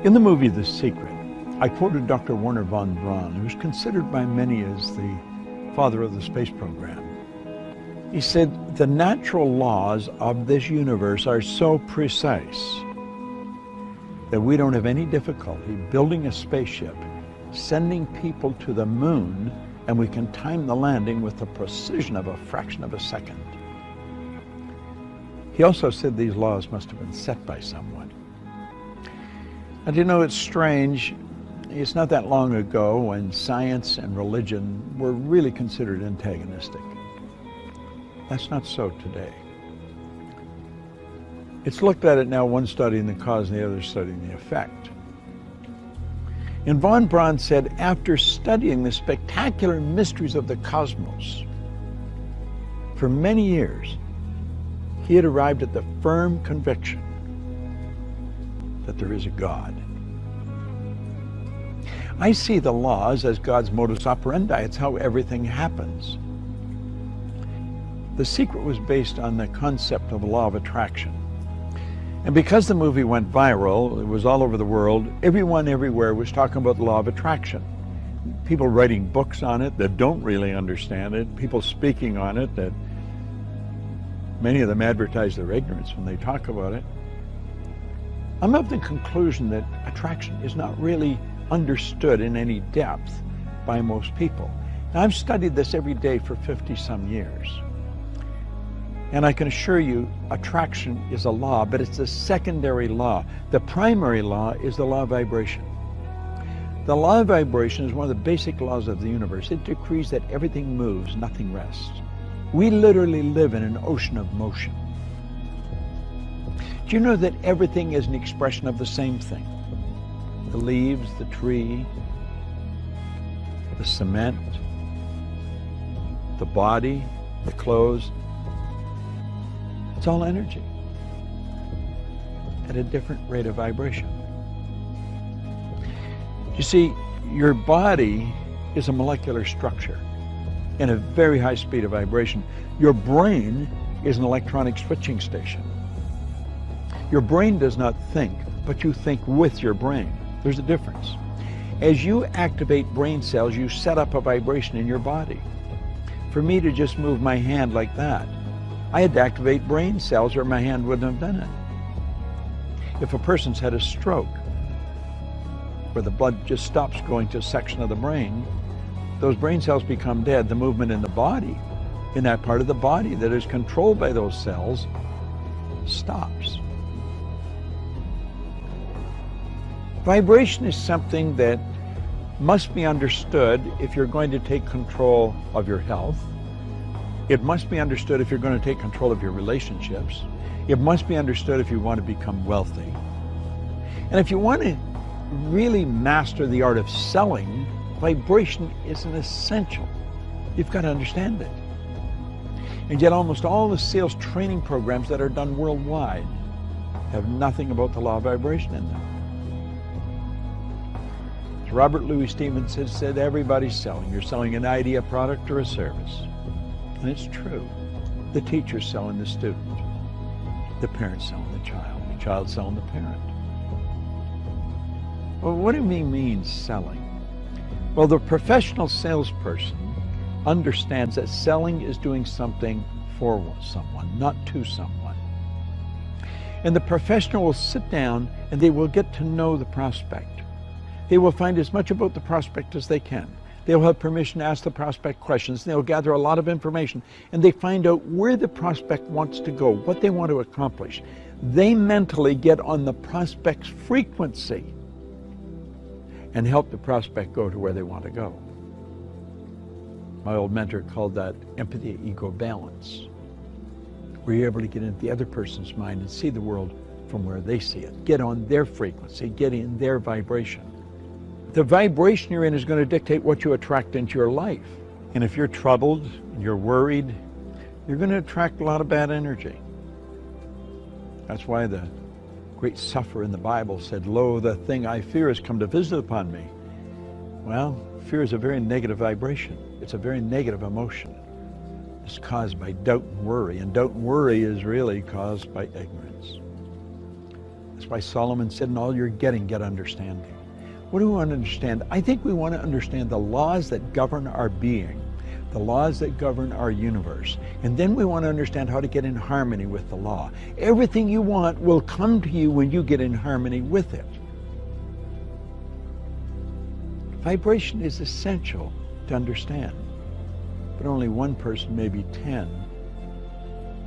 In the movie The Secret, I quoted Dr. Wernher von Braun, who is considered by many as the father of the space program. He said, the natural laws of this universe are so precise that we don't have any difficulty building a spaceship, sending people to the moon, and we can time the landing with the precision of a fraction of a second. He also said these laws must have been set by someone. And you know, it's strange. It's not that long ago when science and religion were really considered antagonistic. That's not so today. It's looked at it now, one studying the cause and the other studying the effect. And von Braun said, after studying the spectacular mysteries of the cosmos for many years, he had arrived at the firm conviction that there is a God. I see the laws as God's modus operandi. It's how everything happens. The Secret was based on the concept of the law of attraction. And because the movie went viral, it was all over the world, everyone everywhere was talking about the law of attraction. People writing books on it that don't really understand it, people speaking on it that many of them advertise their ignorance when they talk about it. I'm of the conclusion that attraction is not really understood in any depth by most people. Now, I've studied this every day for 50-some years. And I can assure you, attraction is a law, but it's a secondary law. The primary law is the law of vibration. The law of vibration is one of the basic laws of the universe. It decrees that everything moves, nothing rests. We literally live in an ocean of motion. Do you know that everything is an expression of the same thing? The leaves, the tree, the cement, the body, the clothes. It's all energy at a different rate of vibration. You see, your body is a molecular structure in a very high speed of vibration. Your brain is an electronic switching station. Your brain does not think, but you think with your brain. There's a difference. As you activate brain cells, you set up a vibration in your body. For me to just move my hand like that, I had to activate brain cells or my hand wouldn't have done it. If a person's had a stroke, where the blood just stops going to a section of the brain, those brain cells become dead. The movement in the body, in that part of the body that is controlled by those cells, stops. Vibration is something that must be understood if you're going to take control of your health. It must be understood if you're going to take control of your relationships. It must be understood if you want to become wealthy. And if you want to really master the art of selling, vibration is an essential. You've got to understand it. And yet almost all the sales training programs that are done worldwide have nothing about the law of vibration in them. As Robert Louis Stevenson said, everybody's selling. You're selling an idea, a product, or a service. And it's true. The teacher's selling the student. The parent's selling the child selling the parent. Well, what do we mean selling? Well, the professional salesperson understands that selling is doing something for someone, not to someone. And the professional will sit down and they will get to know the prospect. They will find as much about the prospect as they can. They'll have permission to ask the prospect questions. They'll gather a lot of information, and they find out where the prospect wants to go, what they want to accomplish. They mentally get on the prospect's frequency and help the prospect go to where they want to go. My old mentor called that empathy-ego balance, where you're able to get into the other person's mind and see the world from where they see it. Get on their frequency, get in their vibration. The vibration you're in is going to dictate what you attract into your life. And if you're troubled, and you're worried, you're going to attract a lot of bad energy. That's why the great sufferer in the Bible said, "Lo, the thing I fear has come to visit upon me." Well, fear is a very negative vibration. It's a very negative emotion. It's caused by doubt and worry, and doubt and worry is really caused by ignorance. That's why Solomon said, in all you're getting, get understanding. What do we want to understand? I think we want to understand the laws that govern our being, the laws that govern our universe. And then we want to understand how to get in harmony with the law. Everything you want will come to you when you get in harmony with it. Vibration is essential to understand, but only one person, maybe 10,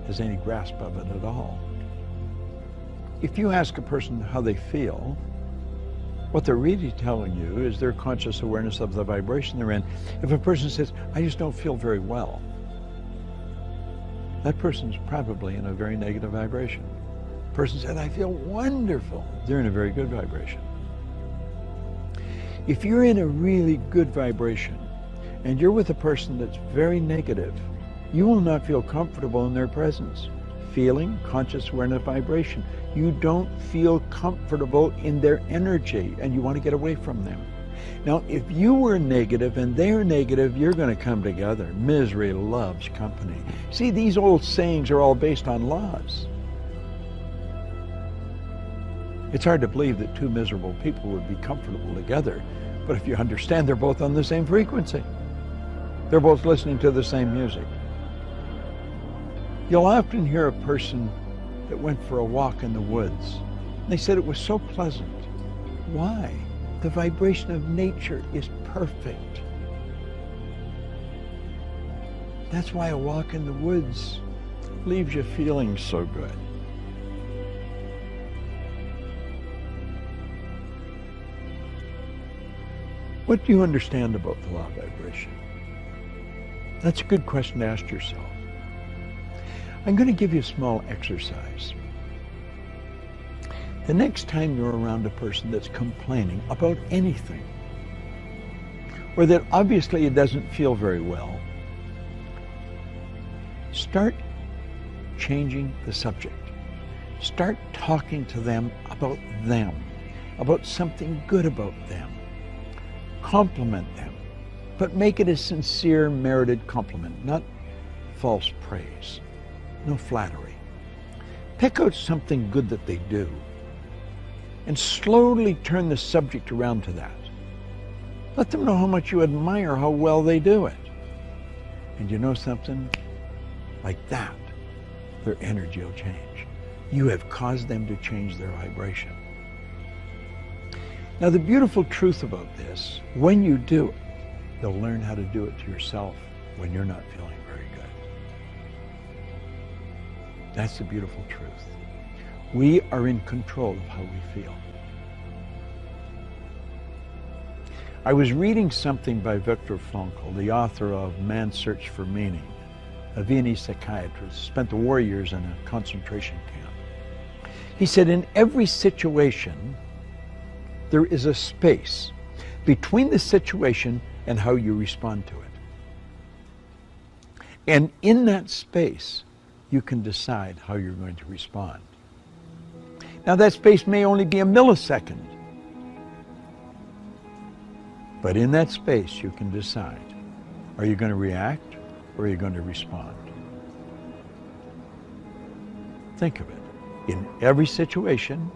has any grasp of it at all. If you ask a person how they feel, what they're really telling you is their conscious awareness of the vibration they're in. If a person says, I just don't feel very well, that person's probably in a very negative vibration. A person said, I feel wonderful, they're in a very good vibration. If you're in a really good vibration and you're with a person that's very negative, you will not feel comfortable in their presence. Feeling, conscious awareness, vibration. You don't feel comfortable in their energy and you want to get away from them. Now, if you were negative and they're negative, you're going to come together. Misery loves company. See, these old sayings are all based on laws. It's hard to believe that two miserable people would be comfortable together, but if you understand they're both on the same frequency, they're both listening to the same music. You'll often hear a person that went for a walk in the woods. They said it was so pleasant. Why? The vibration of nature is perfect. That's why a walk in the woods leaves you feeling so good. What do you understand about the law of vibration? That's a good question to ask yourself. I'm going to give you a small exercise. The next time you're around a person that's complaining about anything, or that obviously it doesn't feel very well, start changing the subject. Start talking to them, about something good about them. Compliment them, but make it a sincere, merited compliment, not false praise. No flattery. Pick out something good that they do and slowly turn the subject around to that. Let them know how much you admire how well they do it. And you know something? Like that, their energy will change. You have caused them to change their vibration. Now, the beautiful truth about this, when you do it, they'll learn how to do it to yourself when you're not feeling very good. That's the beautiful truth. We are in control of how we feel. I was reading something by Viktor Frankl, the author of Man's Search for Meaning, a Viennese psychiatrist, spent the war years in a concentration camp. He said, in every situation, there is a space between the situation and how you respond to it. And in that space, you can decide how you're going to respond. Now, that space may only be a millisecond, but in that space, you can decide, are you going to react or are you going to respond? Think of it. In every situation,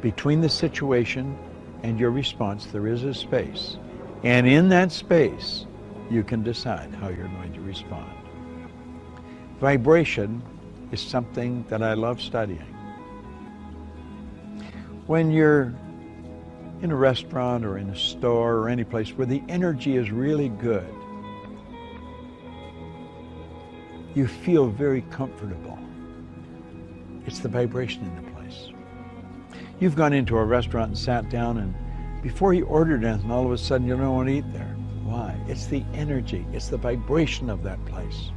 between the situation and your response, there is a space. And in that space, you can decide how you're going to respond. Vibration is something that I love studying. When you're in a restaurant or in a store or any place where the energy is really good, you feel very comfortable. It's the vibration in the place. You've gone into a restaurant and sat down, and before you ordered anything, all of a sudden you don't want to eat there. Why? It's the energy, it's the vibration of that place.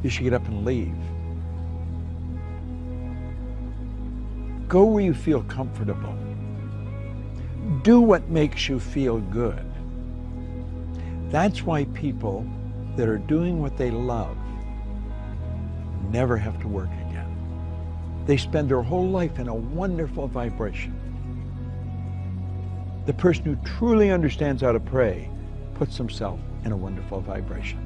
You should get up and leave. Go where you feel comfortable. Do what makes you feel good. That's why people that are doing what they love never have to work again. They spend their whole life in a wonderful vibration. The person who truly understands how to pray puts himself in a wonderful vibration.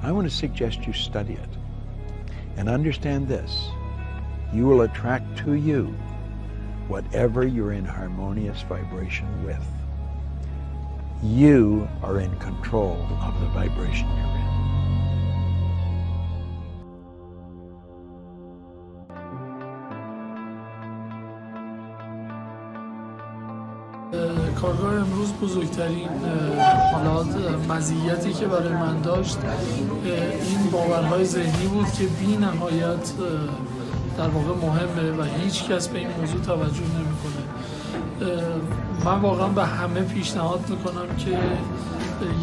I want to suggest you study it and understand this. you will attract to you whatever you're in harmonious vibration with. You are in control of the vibration you're in. کارگاه امروز بزرگترین حالات مزیتی که برای من داشت این باورهای ذهنی بود که بی نهایت در واقع مهمه و هیچ کس به این موضوع توجه نمیکنه. من واقعا به همه پیشنهاد میکنم که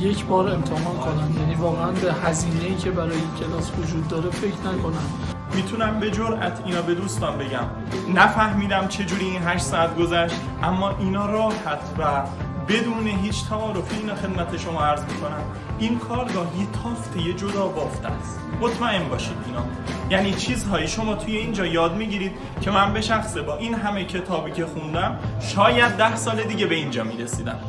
یک بار امتحان کنن، یعنی واقعا به هزینه‌ای که برای این کلاس وجود داره فکر نکنن. میتونم به جرئت اینا به دوستان بگم نفهمیدم چجوری این 8 ساعت گذشت، اما اینا راحت و بدون هیچ تعارفی اینا خدمت شما عرض میکنم این کارگاه یه تافته جدا بافته است. مطمئن باشید اینا یعنی چیزهایی شما توی اینجا یاد میگیرید که من به شخصه با این همه کتابی که خوندم شاید 10 سال دیگه به اینجا میرسیدم.